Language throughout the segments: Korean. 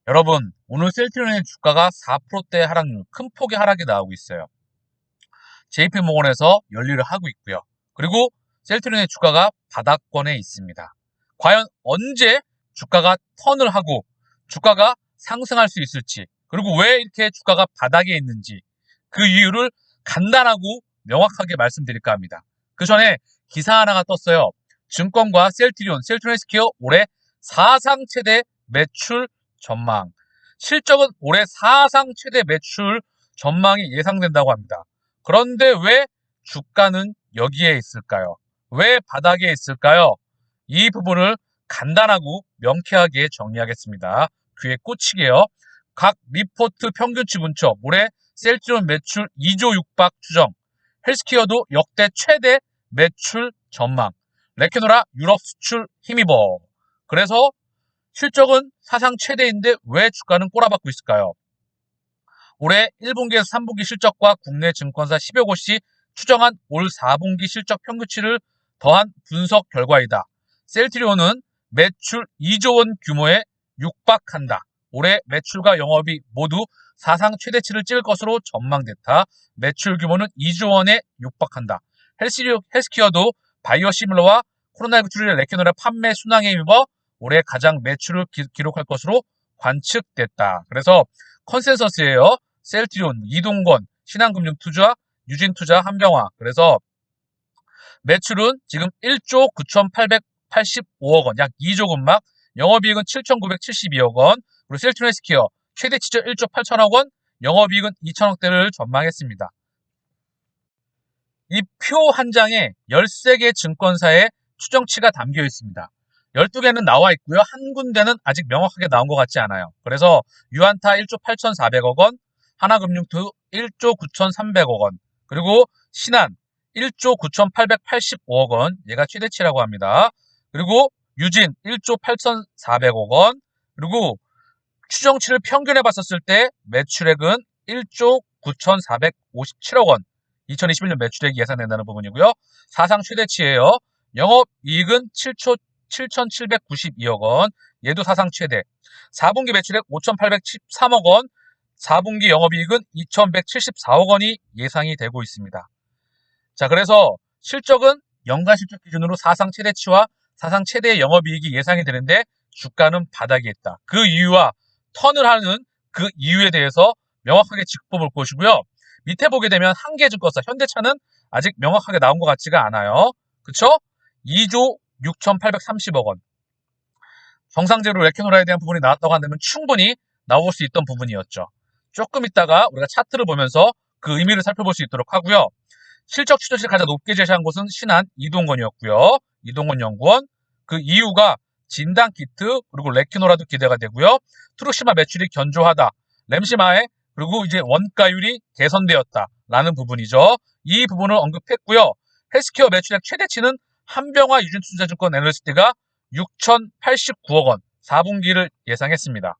여러분, 오늘 셀트리온의 주가가 4%대 하락률, 큰 폭의 하락이 나오고 있어요. JP모건에서 연리를 하고 있고요. 그리고 셀트리온의 주가가 바닥권에 있습니다. 과연 언제 주가가 턴을 하고 주가가 상승할 수 있을지, 그리고 왜 이렇게 주가가 바닥에 있는지 그 이유를 간단하고 명확하게 말씀드릴까 합니다. 그 전에 기사 하나가 떴어요. 증권과 셀트리온 헬스케어 올해 사상 최대 매출 전망. 실적은 올해 사상 최대 매출 전망이 예상된다고 합니다. 그런데 왜 주가는 여기에 있을까요? 왜 바닥에 있을까요? 이 부분을 간단하고 명쾌하게 정리하겠습니다. 귀에 꽂히게요. 각 리포트 평균치 문처 올해 셀트리온 매출 2조 6박 추정, 헬스케어도 역대 최대 매출 전망, 레케노라 유럽 수출 힘입어. 그래서 실적은 사상 최대인데 왜 주가는 꼬라박고 있을까요? 올해 1분기에서 3분기 실적과 국내 증권사 10여 곳이 추정한 올 4분기 실적 평균치를 더한 분석 결과이다. 셀트리온은 매출 2조 원 규모에 육박한다. 올해 매출과 영업이 모두 사상 최대치를 찍을 것으로 전망됐다. 매출 규모는 2조 원에 육박한다. 헬스케어도 바이오시밀러와 코로나19 치료제 레케노라 판매 순항에 힘입어 올해 가장 매출을 기록할 것으로 관측됐다. 그래서 컨센서스예요. 셀트리온, 이동건, 신한금융투자, 유진투자, 한병화. 그래서 매출은 지금 1조 9,885억 원, 약 2조 금막, 영업이익은 7,972억 원, 그리고 셀트리온 헬스케어 최대치죠 1조 8천억 원, 영업이익은 2천억대를 전망했습니다. 이 표 한 장에 13개 증권사의 추정치가 담겨 있습니다. 12개는 나와 있고요. 한 군데는 아직 명확하게 나온 것 같지 않아요. 그래서 유한타 1조 8,400억 원, 하나금융투 1조 9,300억 원, 그리고 신한 1조 9,885억 원, 얘가 최대치라고 합니다. 그리고 유진 1조 8,400억 원, 그리고 추정치를 평균해 봤었을 때 매출액은 1조 9,457억 원, 2021년 매출액이 예상된다는 부분이고요. 사상 최대치예요. 영업이익은 7,792억 원, 얘도 사상 최대. 4분기 매출액 5,813억 원, 4분기 영업이익은 2,174억 원이 예상이 되고 있습니다. 자, 그래서 실적은 연간 실적 기준으로 사상 최대치와 사상 최대의 영업이익이 예상이 되는데 주가는 바닥에 있다. 그 이유와 턴을 하는 그 이유에 대해서 명확하게 짚어볼 것이고요. 밑에 보게 되면 한계증권사, 현대차는 아직 명확하게 나온 것 같지가 않아요. 그쵸? 2조 6,830억 원. 정상적으로 레케노라에 대한 부분이 나왔다고 한다면 충분히 나올 수 있던 부분이었죠. 조금 있다가 우리가 차트를 보면서 그 의미를 살펴볼 수 있도록 하고요. 실적 추정치를 가장 높게 제시한 곳은 신한 이동건이었고요. 이동건 연구원. 그 이유가 진단키트 그리고 레키노라도 기대가 되고요. 트루시마 매출이 견조하다. 램시마의 그리고 이제 원가율이 개선되었다라는 부분이죠. 이 부분을 언급했고요. 헬스케어 매출액 최대치는 한병화 유진투자증권 애널리스트가 6,089억 원 4분기를 예상했습니다.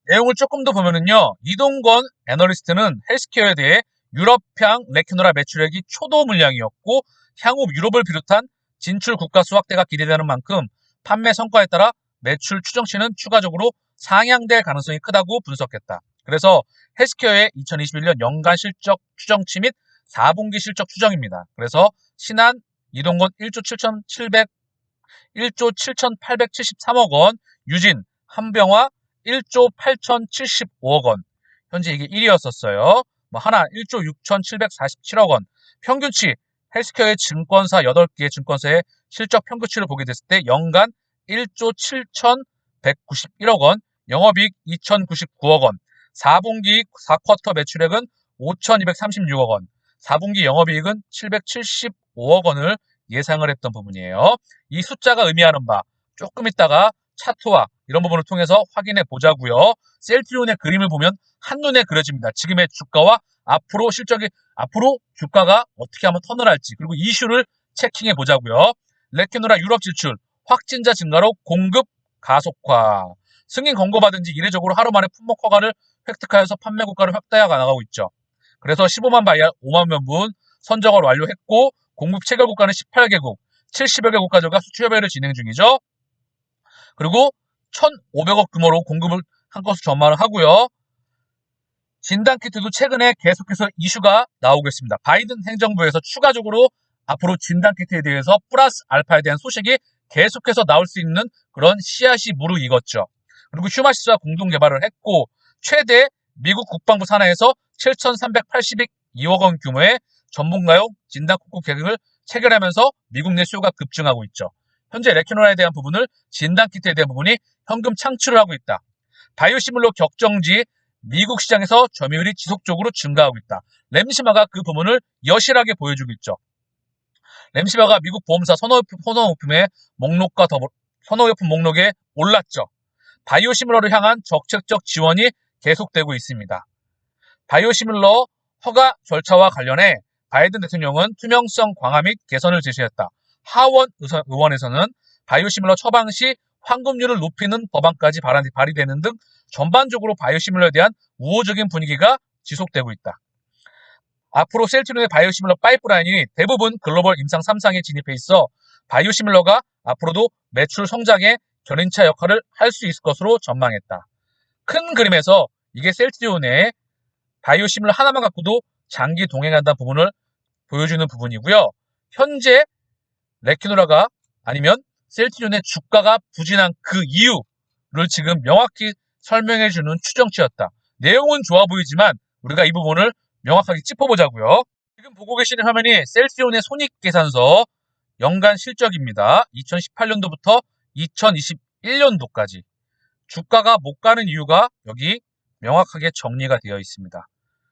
내용을 조금 더 보면은요. 이동건 애널리스트는 헬스케어에 대해 유럽향 레키노라 매출액이 초도 물량이었고 향후 유럽을 비롯한 진출 국가 수확대가 기대되는 만큼 판매 성과에 따라 매출 추정치는 추가적으로 상향될 가능성이 크다고 분석했다. 그래서 헬스케어의 2021년 연간 실적 추정치 및 4분기 실적 추정입니다. 그래서 신한, 이동건 1조 7,873억 원, 유진, 한병화 1조 8,075억 원. 현재 이게 1위였었어요. 하나 1조 6,747억 원. 평균치 헬스케어의 증권사 8개의 증권사의 실적 평균치를 보게 됐을 때 연간 1조 7,191억 원, 영업이익 2,099억 원, 4분기 4쿼터 매출액은 5,236억 원, 4분기 영업이익은 775억 원을 예상을 했던 부분이에요. 이 숫자가 의미하는 바 조금 있다가 차트와 이런 부분을 통해서 확인해 보자고요. 셀트리온의 그림을 보면 한눈에 그려집니다. 지금의 주가와 앞으로 주가가 어떻게 하면 턴을 할지, 그리고 이슈를 체킹해 보자고요. 레키노라 유럽 진출, 확진자 증가로 공급 가속화. 승인 권고받은 지 이례적으로 하루 만에 품목 허가를 획득하여서 판매 국가를 확대해 나가고 있죠. 그래서 15만 바이알 5만 명분 선적을 완료했고 공급 체결 국가는 18개국, 70여 개 국가들과 수출 협의를 진행 중이죠. 그리고 1,500억 규모로 공급을 한 것으로 전망을 하고요. 진단키트도 최근에 계속해서 이슈가 나오고 있습니다. 바이든 행정부에서 추가적으로 앞으로 진단키트에 대해서 플러스 알파에 대한 소식이 계속해서 나올 수 있는 그런 씨앗이 무르익었죠. 그리고 휴마시스와 공동 개발을 했고 최대 미국 국방부 산하에서 7,382억 원 규모의 전문가용 진단코코 계획을 체결하면서 미국 내 수요가 급증하고 있죠. 현재 레큐노라에 대한 부분을 진단키트에 대한 부분이 현금 창출을 하고 있다. 바이오시밀러 격정지 미국 시장에서 점유율이 지속적으로 증가하고 있다. 램시마가 그 부분을 여실하게 보여주고 있죠. 램시마가 미국 보험사 선호용품의 목록과 더불어 선호용품 목록에 올랐죠. 바이오시밀러를 향한 적극적 지원이 계속되고 있습니다. 바이오시밀러 허가 절차와 관련해 바이든 대통령은 투명성 강화 및 개선을 제시했다. 하원 의원에서는 바이오시밀러 처방 시 환급률을 높이는 법안까지 발의되는 등 전반적으로 바이오시밀러에 대한 우호적인 분위기가 지속되고 있다. 앞으로 셀트리온의 바이오시밀러 파이프라인이 대부분 글로벌 임상 3상에 진입해 있어 바이오시밀러가 앞으로도 매출 성장의 견인차 역할을 할 수 있을 것으로 전망했다. 큰 그림에서 이게 셀트리온의 바이오시밀러 하나만 갖고도 장기 동행한다는 부분을 보여주는 부분이고요. 현재 레큐노라가 아니면 셀트리온의 주가가 부진한 그 이유를 지금 명확히 설명해주는 추정치였다. 내용은 좋아 보이지만 우리가 이 부분을 명확하게 짚어보자고요. 지금 보고 계시는 화면이 셀트리온의 손익계산서 연간 실적입니다. 2018년도부터 2021년도까지 주가가 못 가는 이유가 여기 명확하게 정리가 되어 있습니다.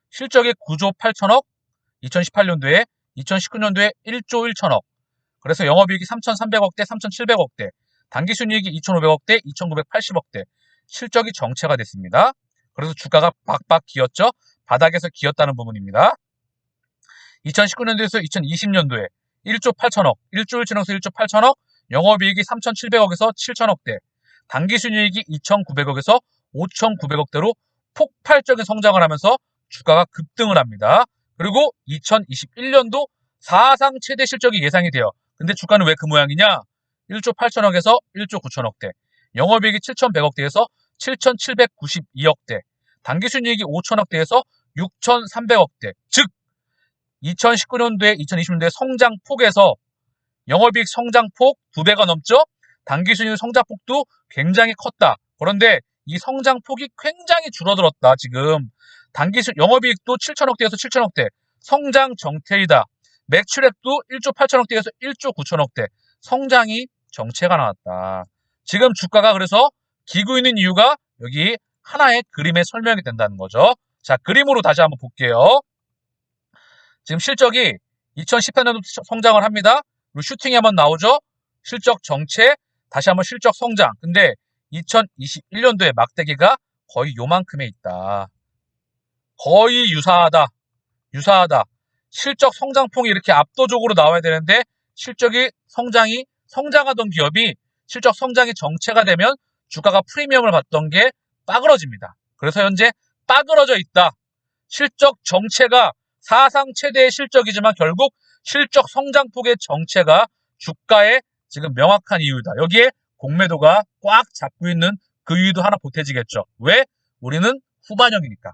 실적이 9조 8천억, 2018년도에 2019년도에 1조 1천억, 그래서 영업이익이 3,300억대, 3,700억대, 당기순이익이 2,500억대, 2,980억대, 실적이 정체가 됐습니다. 그래서 주가가 박박 기었죠. 바닥에서 기었다는 부분입니다. 2019년도에서 2020년도에 1조 8천억, 1조 1천억에서 1조 8천억, 영업이익이 3,700억에서 7천억대, 당기순이익이 2,900억에서 5,900억대로 폭발적인 성장을 하면서 주가가 급등을 합니다. 그리고 2021년도 사상 최대 실적이 예상이 돼요. 근데 주가는 왜 그 모양이냐? 1조 8천억에서 1조 9천억대, 영업이익이 7,100억대에서 7,792억대, 당기순이익이 5천억대에서 6,300억대, 즉 2019년도에 2020년도에 성장폭에서 영업이익 성장폭 2배가 넘죠? 당기순이익 성장폭도 굉장히 컸다. 그런데 이 성장폭이 굉장히 줄어들었다. 지금 영업이익도 7천억대에서 7천억대, 성장 정체이다. 매출액도 1조 8천억대에서 1조 9천억대, 성장이 정체가 나왔다. 지금 주가가 그래서 기고 있는 이유가 여기 하나의 그림에 설명이 된다는 거죠. 자, 그림으로 다시 한번 볼게요. 지금 실적이 2018년도 성장을 합니다. 그리고 슈팅이 한번 나오죠. 실적 정체, 다시 한번 실적 성장. 근데 2021년도에 막대기가 거의 요만큼에 있다. 거의 유사하다. 실적 성장폭이 이렇게 압도적으로 나와야 되는데 실적이 성장하던 기업이 실적 성장이 정체가 되면 주가가 프리미엄을 받던 게 빠그러집니다. 그래서 현재 빠그러져 있다. 실적 정체가 사상 최대의 실적이지만 결국 실적 성장폭의 정체가 주가의 지금 명확한 이유다. 여기에 공매도가 꽉 잡고 있는 그 이유도 하나 보태지겠죠. 왜? 우리는 후반형이니까.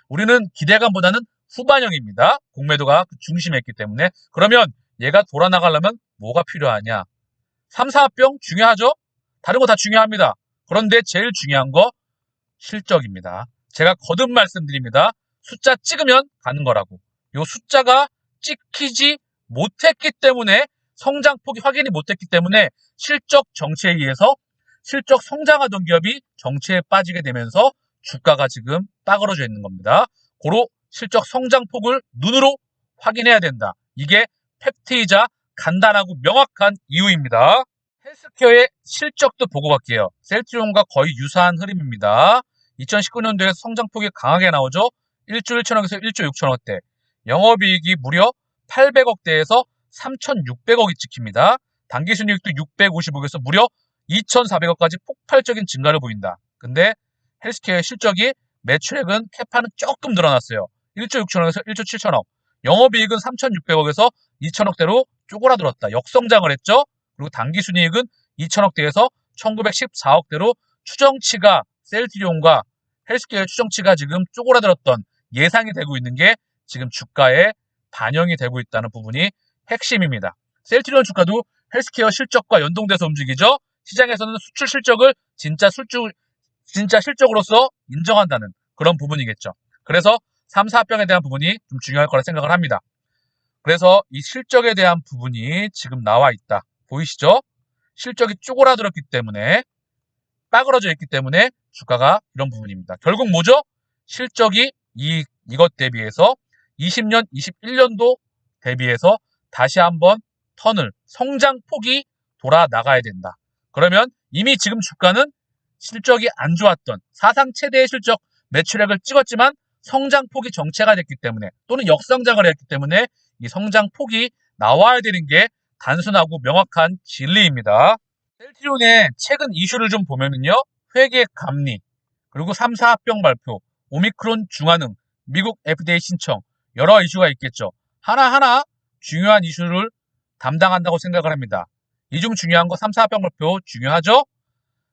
우리는 기대감보다는 후반형입니다. 공매도가 중심에 있기 때문에. 그러면 얘가 돌아나가려면 뭐가 필요하냐? 3, 4합병 중요하죠? 다른 거 다 중요합니다. 그런데 제일 중요한 거 실적입니다. 제가 거듭 말씀드립니다. 숫자 찍으면 가는 거라고. 요 숫자가 찍히지 못했기 때문에 성장폭이 확인이 못했기 때문에 실적 정체에 의해서 실적 성장하던 기업이 정체에 빠지게 되면서 주가가 지금 빠그러져 있는 겁니다. 고로 실적 성장폭을 눈으로 확인해야 된다. 이게 팩트이자 간단하고 명확한 이유입니다. 헬스케어의 실적도 보고 갈게요. 셀트리온과 거의 유사한 흐름입니다. 2019년도에 성장폭이 강하게 나오죠. 1조 1천억에서 1조 6천억대, 영업이익이 무려 800억대에서 3,600억이 찍힙니다. 당기순이익도 650억에서 무려 2,400억까지 폭발적인 증가를 보인다. 근데 헬스케어의 실적이 매출액은 캐파는 조금 늘어났어요. 1조 6천억에서 1조 7천억, 영업이익은 3,600억에서 2천억대로 쪼그라들었다. 역성장을 했죠. 그리고 당기순이익은 2천억대에서 1,914억대로 추정치가 셀트리온과 헬스케어의 추정치가 지금 쪼그라들었던 예상이 되고 있는 게 지금 주가에 반영이 되고 있다는 부분이 핵심입니다. 셀트리온 주가도 헬스케어 실적과 연동돼서 움직이죠. 시장에서는 수출 실적을 진짜 실적으로서 인정한다는 그런 부분이겠죠. 그래서 3, 4병에 대한 부분이 좀 중요할 거라 생각을 합니다. 그래서 이 실적에 대한 부분이 지금 나와 있다. 보이시죠? 실적이 쪼그라들었기 때문에 빠그러져 있기 때문에 주가가 이런 부분입니다. 결국 뭐죠? 실적이 이것 대비해서 20년, 21년도 대비해서 다시 한번 성장폭이 돌아 나가야 된다. 그러면 이미 지금 주가는 실적이 안 좋았던 사상 최대의 실적 매출액을 찍었지만 성장폭이 정체가 됐기 때문에 또는 역성장을 했기 때문에 이 성장폭이 나와야 되는 게 단순하고 명확한 진리입니다. 셀트리온의 최근 이슈를 좀 보면은요. 회계 감리, 그리고 3, 4합병 발표, 오미크론 중환응, 미국 FDA 신청 여러 이슈가 있겠죠. 하나하나 중요한 이슈를 담당한다고 생각을 합니다. 이 중 중요한 거 3, 4합병 발표 중요하죠?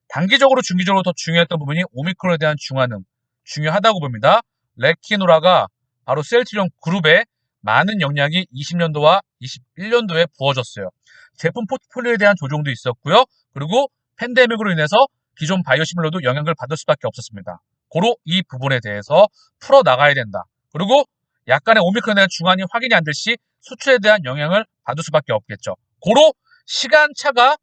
단기적으로 중기적으로 더 중요했던 부분이 오미크론에 대한 중환응 중요하다고 봅니다. 레키노라가 바로 셀트리온 그룹에 많은 영향이 20년도와 21년도에 부어졌어요. 제품 포트폴리오에 대한 조정도 있었고요. 그리고 팬데믹으로 인해서 기존 바이오시밀러도 영향을 받을 수밖에 없었습니다. 고로 이 부분에 대해서 풀어나가야 된다. 그리고 약간의 오미크론에 대한 중환이 확인이 안 될 시 수출에 대한 영향을 받을 수밖에 없겠죠. 고로 시간차가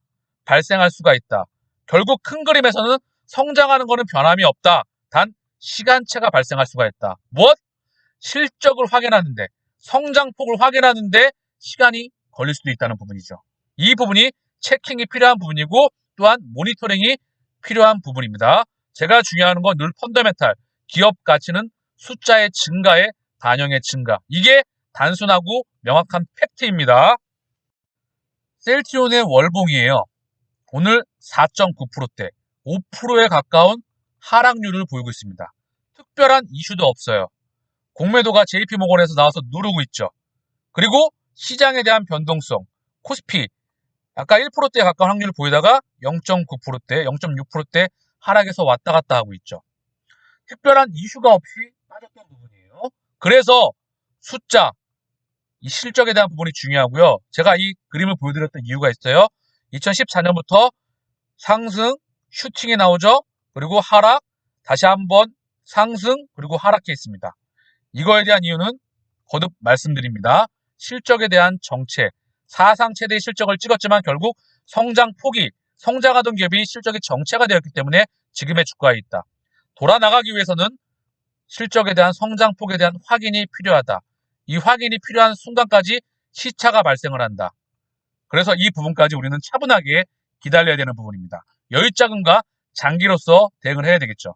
발생할 수가 있다. 결국 큰 그림에서는 성장하는 것은 변함이 없다. 단 시간차가 발생할 수가 있다. 무엇? 실적을 확인하는데, 성장폭을 확인하는데 시간이 걸릴 수도 있다는 부분이죠. 이 부분이 체킹이 필요한 부분이고 또한 모니터링이 필요한 부분입니다. 제가 중요한 건 늘 펀더멘탈, 기업 가치는 숫자의 증가에 반영의 증가. 이게 단순하고 명확한 팩트입니다. 셀트리온의 월봉이에요. 오늘 4.9%대, 5%에 가까운 하락률을 보이고 있습니다. 특별한 이슈도 없어요. 공매도가 JP모건에서 나와서 누르고 있죠. 그리고 시장에 대한 변동성, 코스피 아까 1%대에 가까운 확률을 보이다가 0.9%대, 0.6%대 하락해서 왔다 갔다 하고 있죠. 특별한 이슈가 없이 빠졌던 부분이에요. 그래서 숫자, 이 실적에 대한 부분이 중요하고요. 제가 이 그림을 보여드렸던 이유가 있어요. 2014년부터 상승, 슈팅이 나오죠. 그리고 하락, 다시 한번 상승, 그리고 하락해 있습니다. 이거에 대한 이유는 거듭 말씀드립니다. 실적에 대한 정체, 사상 최대의 실적을 찍었지만 결국 성장하던 기업이 실적이 정체가 되었기 때문에 지금의 주가에 있다. 돌아나가기 위해서는 실적에 대한 성장폭에 대한 확인이 필요하다. 이 확인이 필요한 순간까지 시차가 발생을 한다. 그래서 이 부분까지 우리는 차분하게 기다려야 되는 부분입니다. 여유자금과 장기로서 대응을 해야 되겠죠.